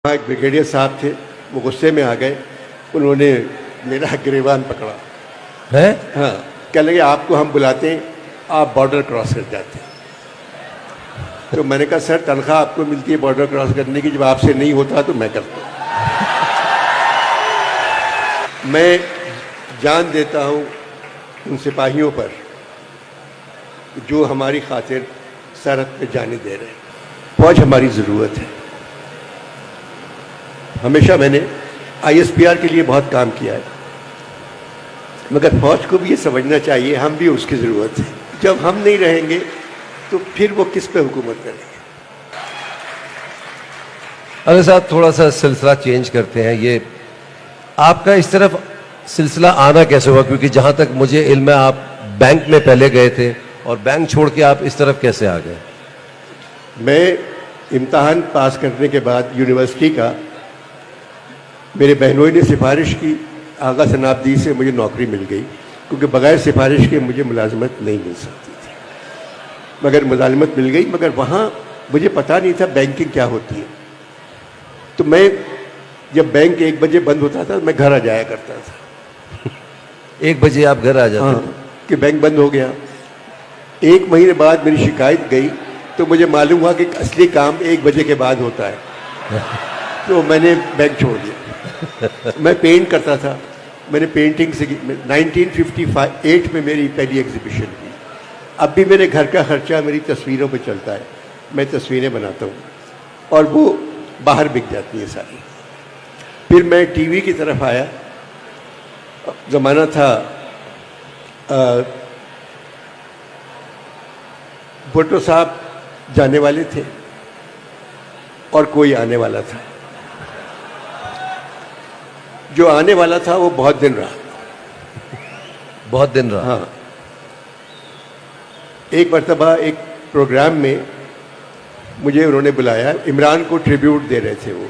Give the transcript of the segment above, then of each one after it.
वहाँ एक ब्रिगेडियर साहब थे, वो गुस्से में आ गए, उन्होंने मेरा गिरेबान पकड़ा है। हाँ, कह लगे आपको हम बुलाते हैं, आप बॉर्डर क्रॉस कर जाते हैं। तो मैंने कहा सर तनख्वाह आपको मिलती है बॉर्डर क्रॉस करने की, जब आपसे नहीं होता तो मैं करता हूँ। मैं जान देता हूँ उन सिपाहियों पर जो हमारी खातिर सरहद पे जाने दे रहे हैं। फौज हमारी ज़रूरत है। हमेशा मैंने ISPR के लिए बहुत काम किया है, मगर फौज को भी ये समझना चाहिए हम भी उसकी ज़रूरत है। जब हम नहीं रहेंगे तो फिर वो किस पे हुकूमत करेंगे। अरे साहब थोड़ा सा सिलसिला चेंज करते हैं। ये आपका इस तरफ सिलसिला आना कैसे हुआ? क्योंकि जहाँ तक मुझे इल्म है आप बैंक में पहले गए थे और बैंक छोड़ के आप इस तरफ कैसे आ गए? मैं इम्तहान पास करने के बाद यूनिवर्सिटी का मेरे बहनोई ने सिफारिश की, आगा सनाब्दी से मुझे नौकरी मिल गई, क्योंकि बगैर सिफारिश के मुझे मुलाजमत नहीं मिल सकती थी, मगर मुलाजमत मिल गई। मगर वहाँ मुझे पता नहीं था बैंकिंग क्या होती है। तो मैं जब बैंक 1 बजे बंद होता था मैं घर आ जाया करता था। 1 बजे आप घर आ जाते? हाँ, कि बैंक बंद हो गया। 1 महीने बाद मेरी शिकायत गई तो मुझे मालूम हुआ कि असली काम 1 बजे के बाद होता है। तो मैंने बैंक छोड़ दिया। मैं पेंट करता था, मैंने पेंटिंग से 1958 में मेरी पहली एग्जीबिशन की। अब भी मेरे घर का खर्चा मेरी तस्वीरों पे चलता है, मैं तस्वीरें बनाता हूँ और वो बाहर बिक जाती हैं सारी। फिर मैं टीवी की तरफ आया। ज़माना था भुट्टो साहब जाने वाले थे और कोई आने वाला था। जो आने वाला था वो बहुत दिन रहा। बहुत दिन रहा? हाँ। एक मरतबा एक प्रोग्राम में मुझे उन्होंने बुलाया, इमरान को ट्रिब्यूट दे रहे थे। वो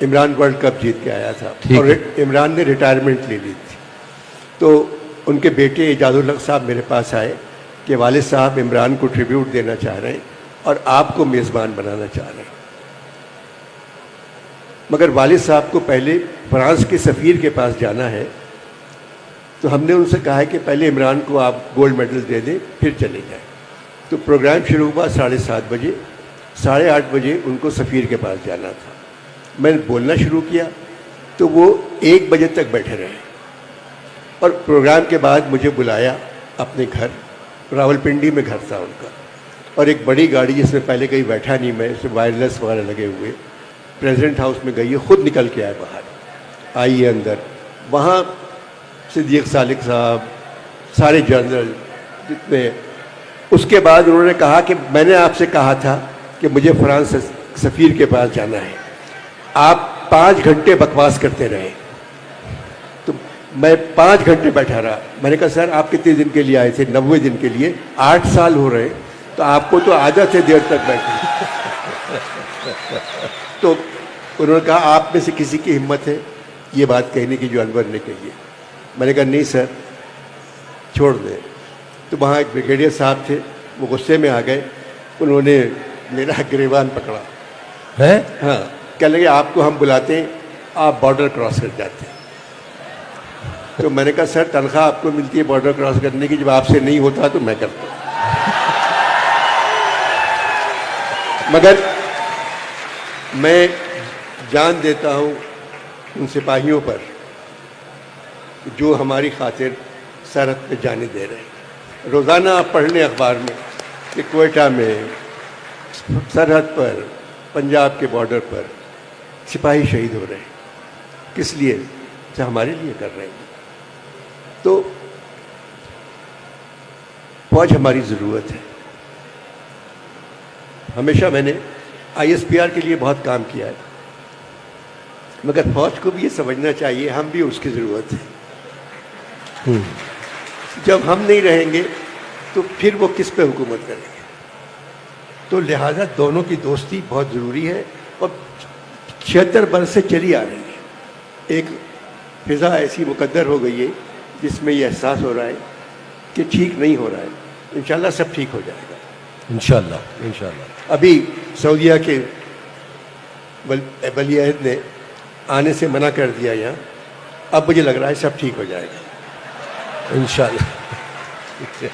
इमरान वर्ल्ड कप जीत के आया था और इमरान ने रिटायरमेंट ले ली थी। तो उनके बेटे इजाजुल हक साहब मेरे पास आए कि वालिद साहब इमरान को ट्रिब्यूट देना चाह रहे हैं और आपको मेज़बान बनाना चाह रहे हैं। मगर वालिद साहब को पहले फ्रांस के सफ़ीर के पास जाना है, तो हमने उनसे कहा है कि पहले इमरान को आप गोल्ड मेडल दे दें फिर चले जाएं। तो प्रोग्राम शुरू हुआ 7:30 बजे, 8:30 बजे उनको सफ़ीर के पास जाना था। मैंने बोलना शुरू किया तो वो 1 बजे तक बैठे रहे और प्रोग्राम के बाद मुझे बुलाया अपने घर। रावलपिंडी में घर था उनका, और एक बड़ी गाड़ी जिसमें पहले कहीं बैठा नहीं मैं, उसमें वायरलेस वगैरह लगे हुए, प्रेसिडेंट हाउस में गई है, खुद निकल के आए बाहर, आइए अंदर। वहाँ सिद्दीक सालिक साहब, सारे जनरल जितने। उसके बाद उन्होंने कहा कि मैंने आपसे कहा था कि मुझे फ्रांस सफ़ीर के पास जाना है, आप 5 घंटे बकवास करते रहे। तो मैं 5 घंटे बैठा रहा। मैंने कहा सर आप कितने दिन के लिए आए थे? 90 दिन के लिए। 8 साल हो रहे, तो आपको तो आदत है देर तक बैठे। तो उन्होंने कहा आप में से किसी की हिम्मत है ये बात कहने की जो अनवर ने कही है? मैंने कहा नहीं सर, छोड़ दें। तो वहाँ एक ब्रिगेडियर साहब थे, वो गुस्से में आ गए, उन्होंने मेरा गिरेबान पकड़ा है। हाँ, कह लगे आपको हम बुलाते हैं, आप बॉर्डर क्रॉस कर जाते हैं। तो मैंने कहा सर तनख्वाह आपको मिलती है बॉर्डर क्रॉस करने की, जब आपसे नहीं होता तो मैं करता हूँ। मगर मैं जान देता हूँ उन सिपाहियों पर जो हमारी खातिर सरहद पे जाने दे रहे हैं। रोज़ाना आप पढ़ लें अखबार में कि क्वेटा में सरहद पर, पंजाब के बॉर्डर पर सिपाही शहीद हो रहे हैं। किस लिए? जो हमारे लिए कर रहे हैं। तो फौज हमारी ज़रूरत है। हमेशा मैंने ISPR के लिए बहुत काम किया है, मगर फौज को भी ये समझना चाहिए हम भी उसकी ज़रूरत है। जब हम नहीं रहेंगे तो फिर वो किस पे हुकूमत करेंगे। तो लिहाजा दोनों की दोस्ती बहुत ज़रूरी है और 76 बरस से चली आ रही है। एक फ़िज़ा ऐसी मुकद्दर हो गई है जिसमें ये एहसास हो रहा है कि ठीक नहीं हो रहा है। इंशाल्लाह सब ठीक हो जाएगा। इंशाल्लाह। अभी सऊदीया के ولی عہد نے آنے سے منع کر دیا یہاں. اب مجھے لگ رہا ہے سب ٹھیک ہو جائے گا انشاءاللہ.